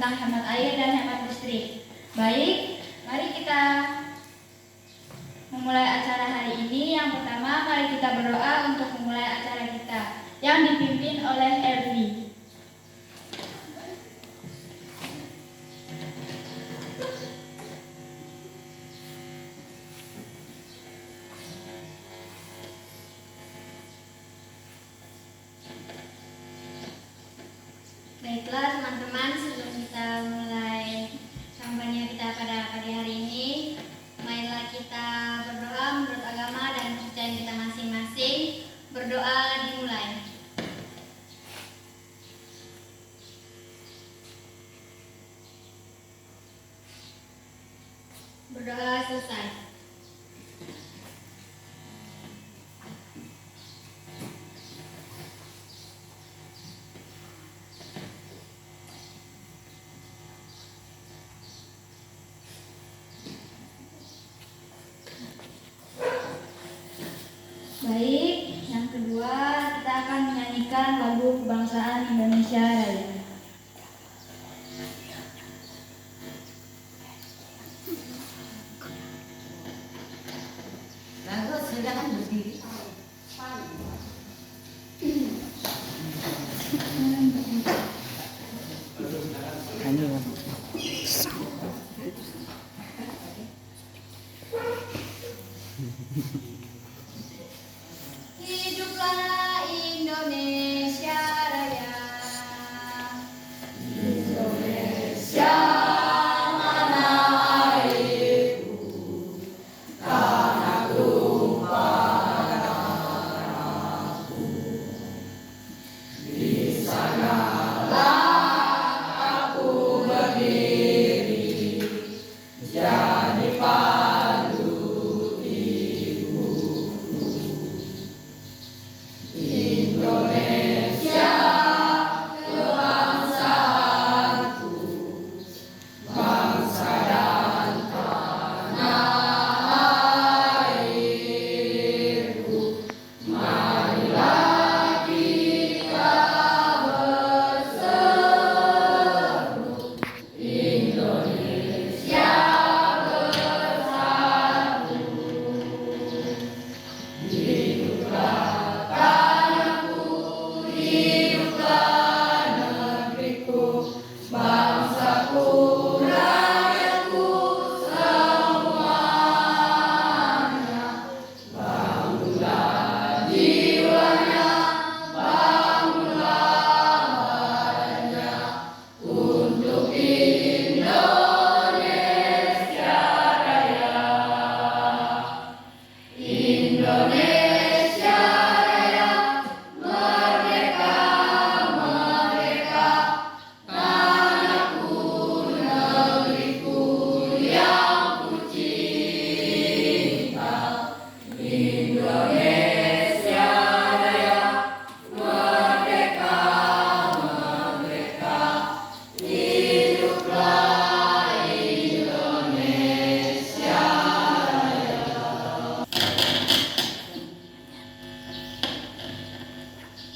tentang hemat air dan hemat listrik. Baik, mari kita memulai acara hari ini. Yang pertama, mari kita berdoa untuk memulai acara kita yang dipimpin oleh Elvi. Baiklah teman-teman, sebelum kita mulai kampanye kita pada pagi hari ini, marilah kita berdoa menurut agama dan kepercayaan kita masing-masing. Berdoa dimulai. Berdoa selesai. Baik, yang kedua kita akan menyanyikan lagu kebangsaan Indonesia Raya. Lalu silakan berdiri. Hiduplah Indonesia Raya.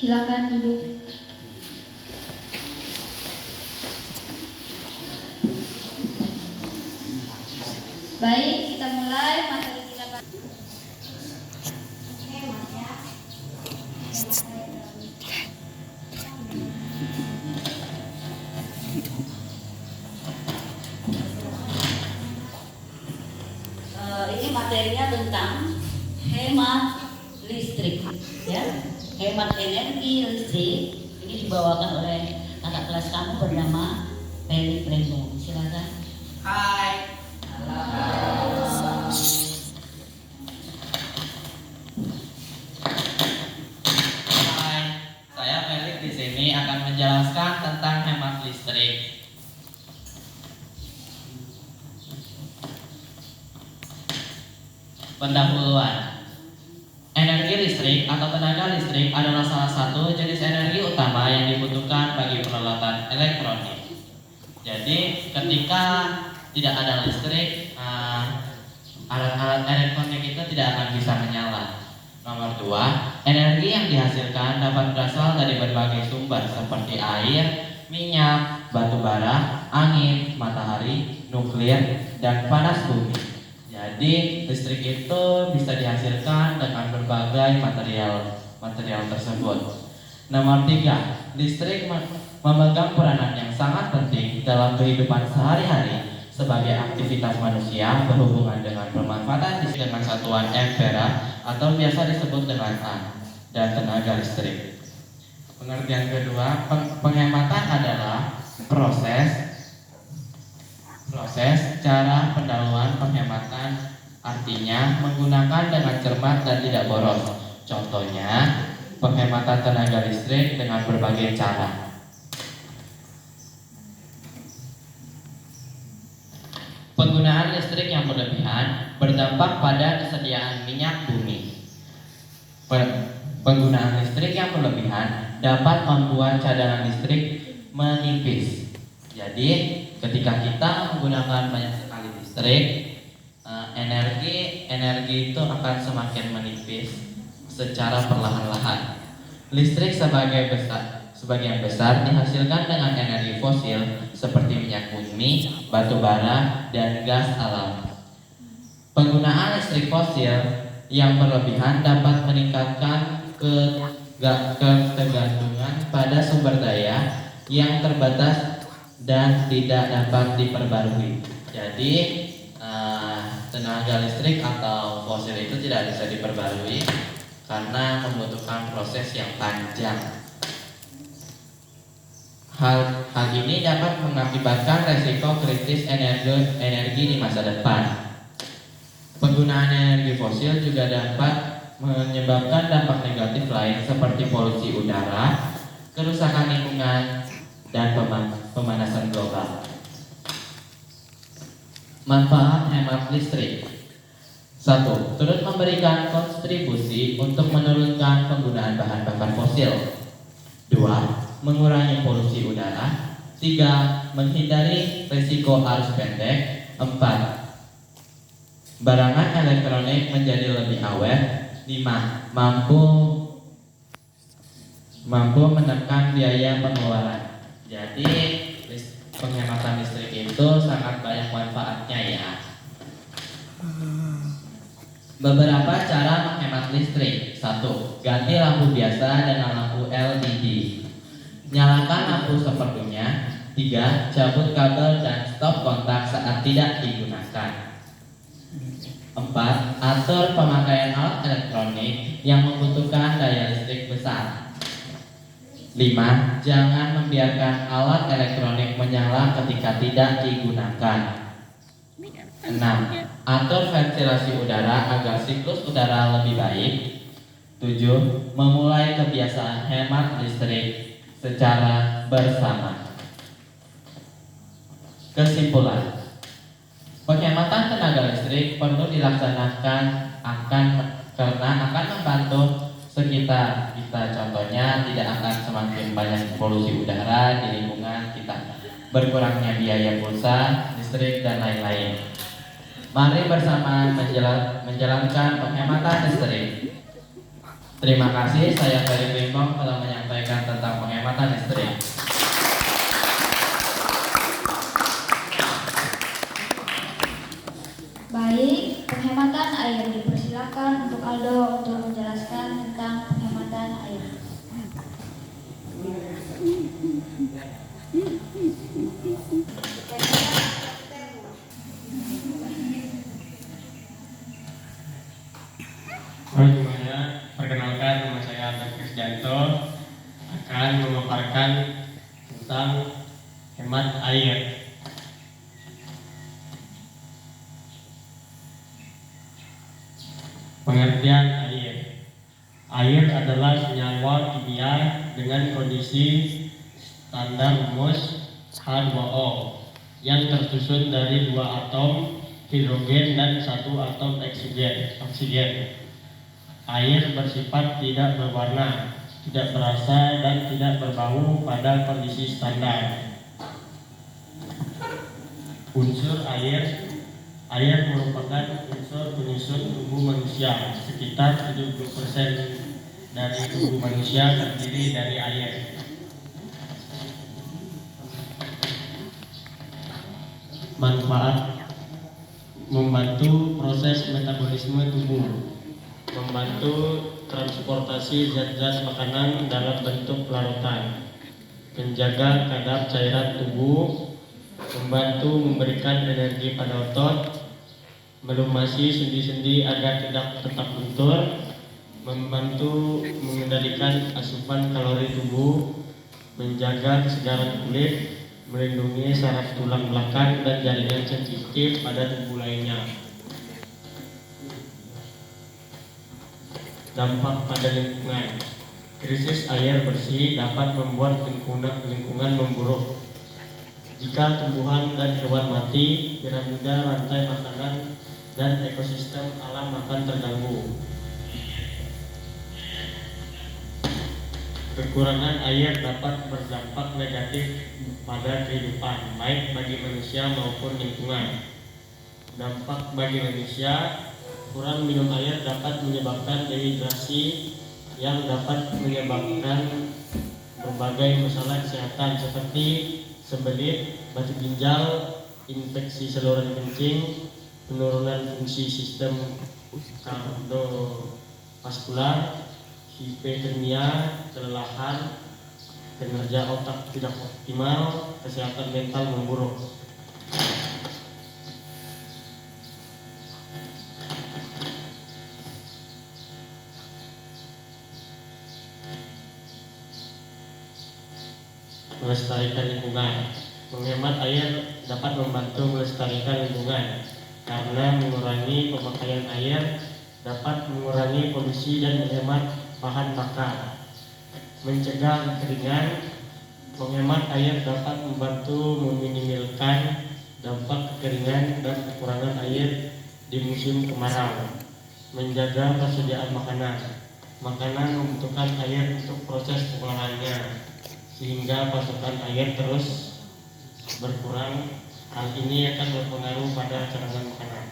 Silakan duduk. Baik, kita mulai materi kita. Ini materinya tentang hemat listrik, ya, hemat energi listrik. Ini dibawakan oleh kakak kelas kamu bernama Peli Premo. Silakan. Hai. Hai, saya Felix di sini akan menjelaskan tentang hemat listrik. Pendahuluan. Energi listrik atau tenaga listrik adalah salah satu jenis energi utama yang dibutuhkan bagi peralatan elektronik. Jadi ketika tidak ada listrik, alat-alat elektronik itu tidak akan bisa menyala. Nomor 2, energi yang dihasilkan dapat berasal dari berbagai sumber seperti air, minyak, batu bara, angin, matahari, nuklir, dan panas bumi. Jadi listrik itu bisa dihasilkan dengan berbagai material tersebut. Nomor 3, listrik memegang peranan yang sangat penting dalam kehidupan sehari-hari sebagai aktivitas manusia berhubungan dengan pemanfaatan listrik dengan satuan ampere atau biasa disebut dengan A, dan tenaga listrik. Pengertian kedua, penghematan adalah proses cara pendahuluan penghematan, artinya menggunakan dengan cermat dan tidak boros. Contohnya, penghematan tenaga listrik dengan berbagai cara. Penggunaan listrik yang berlebihan berdampak pada kesediaan minyak bumi. Penggunaan listrik yang berlebihan dapat membuat cadangan listrik menipis. Jadi, ketika kita menggunakan banyak sekali listrik, energi itu akan semakin menipis secara perlahan-lahan. Listrik sebagian besar dihasilkan dengan energi fosil seperti minyak bumi, batu bara, dan gas alam. Penggunaan listrik fosil yang berlebihan dapat meningkatkan ketergantungan pada sumber daya yang terbatas dan tidak dapat diperbarui. Jadi tenaga listrik atau fosil itu tidak bisa diperbarui karena membutuhkan proses yang panjang. Hal ini dapat mengakibatkan resiko krisis energi di masa depan. Penggunaan energi fosil juga dapat menyebabkan dampak negatif lain seperti polusi udara, kerusakan lingkungan, dan pemanasan global. Manfaat hemat listrik. 1. Turut memberikan kontribusi untuk menurunkan penggunaan bahan bakar fosil. 2. Mengurangi polusi udara. 3. Menghindari risiko arus pendek. 4. Barangan elektronik menjadi lebih awet. 5. Mampu menekan biaya pengeluaran. Jadi penghematan listrik itu sangat banyak manfaatnya ya. Beberapa cara menghemat listrik. 1. Ganti lampu biasa dengan lampu LED. Nyalakan lampu seperlunya. 3. Cabut kabel dan stop kontak saat tidak digunakan. 4. Atur pemakaian alat elektronik yang membutuhkan daya listrik besar. 5. Jangan membiarkan alat elektronik menyala ketika tidak digunakan. 6. Atur ventilasi udara agar siklus udara lebih baik. 7. Memulai kebiasaan hemat listrik secara bersama. Kesimpulan, penghematan tenaga listrik perlu dilaksanakan karena akan membantu sekitar kita. Contohnya, tidak akan semakin banyak polusi udara di lingkungan kita, berkurangnya biaya pulsa, listrik, dan lain-lain. Mari bersama menjalankan penghematan listrik. Terima kasih, saya Ferry Limbong telah menyampaikan tentang penghematan listrik. Baik, penghematan air. Dipersilakan untuk Aldo untuk menjelaskan tentang penghematan air. Semuanya, perkenalkan, nama saya Aldo Krisdanto akan memaparkan tentang hemat air. Pengertian air. Air adalah senyawa kimia dengan kondisi standar rumus H2O yang tersusun dari 2 atom hidrogen dan 1 atom oksigen. Air bersifat tidak berwarna, tidak berasa, dan tidak berbau pada kondisi standar. Unsur air. Air merupakan unsur penyusun tubuh manusia. Sekitar 70% dari tubuh manusia terdiri dari air. Manfaat: membantu proses metabolisme tubuh, membantu transportasi zat-zat makanan dalam bentuk larutan, menjaga kadar cairan tubuh, membantu memberikan energi pada otot, melumasi sendi-sendi agar tidak tetap lentur, membantu mengendalikan asupan kalori tubuh, menjaga kesegaran kulit, melindungi saraf tulang belakang dan jaringan sensitif pada tubuh lainnya. Dampak pada lingkungan: krisis air bersih dapat membuat lingkungan memburuk. Jika tumbuhan dan hewan mati, piramida rantai makanan dan ekosistem alam akan terganggu. Kekurangan air dapat berdampak negatif pada kehidupan, baik bagi manusia maupun lingkungan. Dampak bagi manusia: kurang minum air dapat menyebabkan dehidrasi yang dapat menyebabkan berbagai masalah kesehatan seperti sembelit, batu ginjal, infeksi saluran kencing, penurunan fungsi sistem kardiovaskular, hipotermia, kelelahan, kinerja otak tidak optimal, kesehatan mental memburuk. Melestarikan lingkungan: menghemat air dapat membantu melestarikan lingkungan karena mengurangi pemakaian air, dapat mengurangi polusi dan menghemat bahan bakar. Mencegah kekeringan: menghemat air dapat membantu meminimalkan dampak kekeringan dan kekurangan air di musim kemarau. Menjaga persediaan makanan: makanan membutuhkan air untuk proses pengolahannya, sehingga pasokan air terus berkurang. Hal ini akan berpengaruh pada cadangan makanan.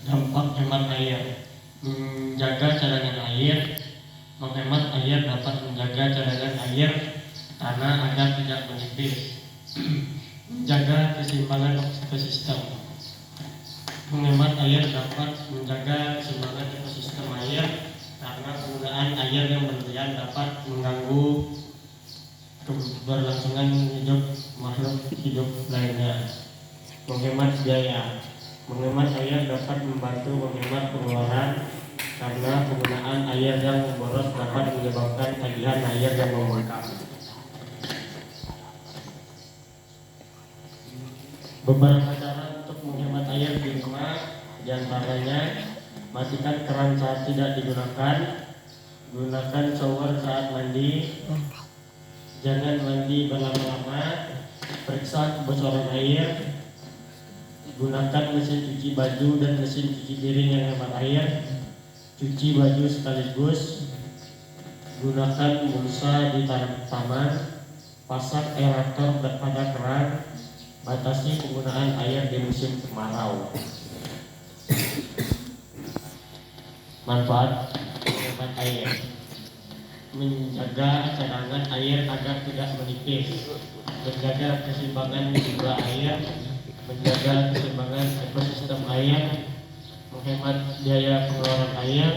Dampak hemat air: menjaga cadangan air. Menghemat air dapat menjaga cadangan air tanah agar tidak menipis. Menjaga keseimbangan ekosistem: menghemat air dapat menjaga keseimbangan ekosistem air karena penggunaan air yang berlebihan dapat mengganggu keberlangsungan hidup makhluk hidup lainnya. Menghemat biaya: menghemat air dapat membantu menghemat pengeluaran karena penggunaan air yang boros dapat menyebabkan tagihan air yang membengkak. Beberapa cara untuk menghemat air di rumah, diantaranya: matikan keran saat tidak digunakan, gunakan shower saat mandi, jangan mandi berlama-lama, periksa kebocoran air, gunakan mesin cuci baju dan mesin cuci piring yang hemat air, cuci baju sekaligus, gunakan mulsa di taman, pasang aerator pada keran, batasi penggunaan air di musim kemarau. Manfaat menghemat air: menjaga cadangan air agar tidak menipis, menjaga keseimbangan jumlah air, menjaga keseimbangan ekosistem air, menghemat biaya pengeluaran air,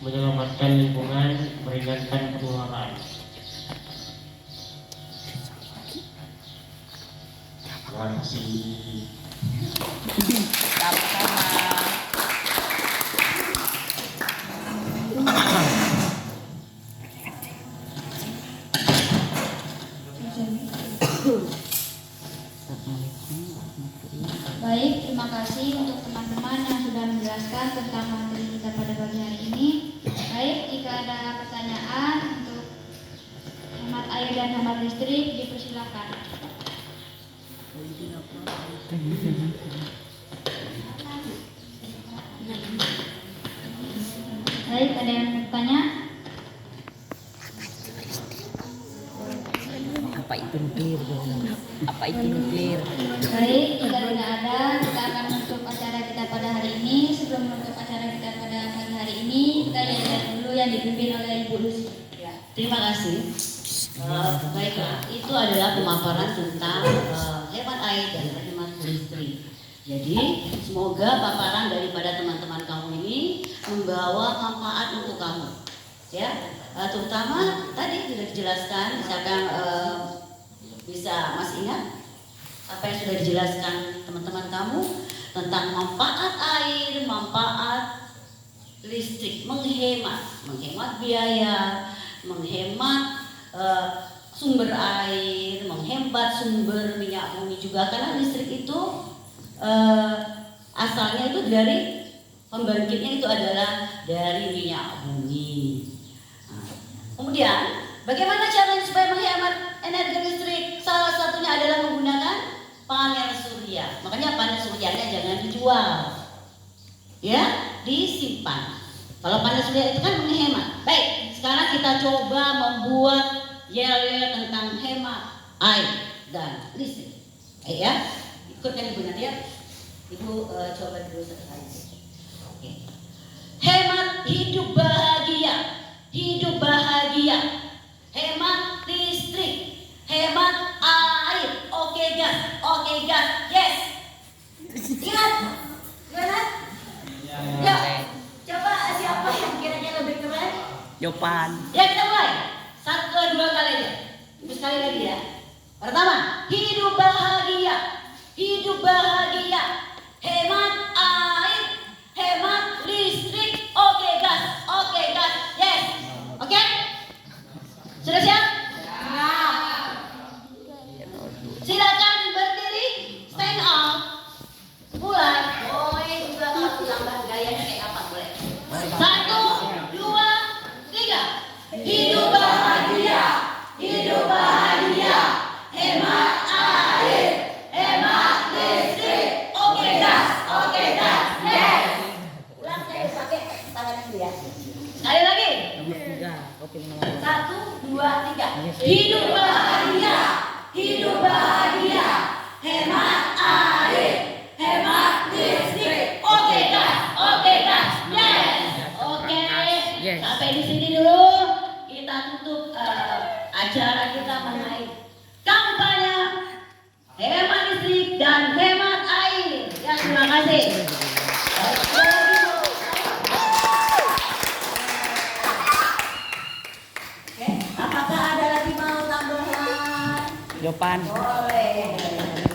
menyelamatkan lingkungan, meringankan pengeluaran. Terima kasih. Baik, terima kasih untuk teman-teman yang sudah menjelaskan tentang materi kita pada pagi hari ini. Baik, jika ada pertanyaan untuk hemat air dan hemat listrik, dipersilakan. Baik, ada yang bertanya? Apa itu nuklir? Apa itu nuklir? Baik, jika tidak ada, kita akan menutup acara kita pada hari ini. Sebelum menutup acara kita pada pagi hari ini, kita lihat dulu yang dipimpin oleh Ibu Lucy. Ya, terima kasih. Baiklah, itu adalah pemaparan tentang hemat air dan hemat listrik. Jadi, semoga paparan daripada teman-teman kamu ini membawa manfaat untuk kamu. Ya, terutama tadi sudah dijelaskan, misalkan bisa Mas ingat apa yang sudah dijelaskan teman-teman kamu tentang manfaat air, manfaat listrik, menghemat biaya, menghemat sumber air, menghemat sumber minyak bumi juga, karena listrik itu asalnya itu dari pembangkitnya itu adalah dari minyak bumi. Kemudian bagaimana caranya supaya menghemat energi listrik? Salah satunya adalah menggunakan panel surya. Makanya panel suryanya jangan dijual, ya, disimpan. Kalau panel surya itu kan menghemat. Baik, sekarang kita coba membuat yel-yel tentang hemat air dan listrik. Ya, ikutkan Ibu nanti ya. Ibu coba dulu satu kali. Oke. Hemat hidup bahagia, hidup bahagia. Hemat listrik, hemat air. Oke gas, yes. Ingat, gimana? Ya. Coba siapa yang kiranya lebih keren? Jopan. Ya, kita mulai. 1, 2 kali aja. Ibu sekali lagi ya. Pertama, hidup bahagia, hidup bahagia. Hemat air, hemat listrik. Oke gas, yes. Oke? Sudah siap? Silakan berdiri, stand up. Mulai. Boleh juga kalau tambah gayanya kayak apa boleh. 1, 2, 3. Hidup bahagia, hidup bahagia. Hemat air, hemat listrik. Oke gas, yes. Ulang saya pakai tangan yang dia. Sekali lagi. 1, 2, 3. Hidup bahagia, hidup bahagia. Hemat air, hemat listrik. Oke gas, yes. Oke. Sampai di sini dulu. Kita tutup acara kita mengenai kampanye hemat listrik dan hemat air. Ya, terima kasih. Oke, apakah ada lagi mau tambahan? Jopan. Boleh.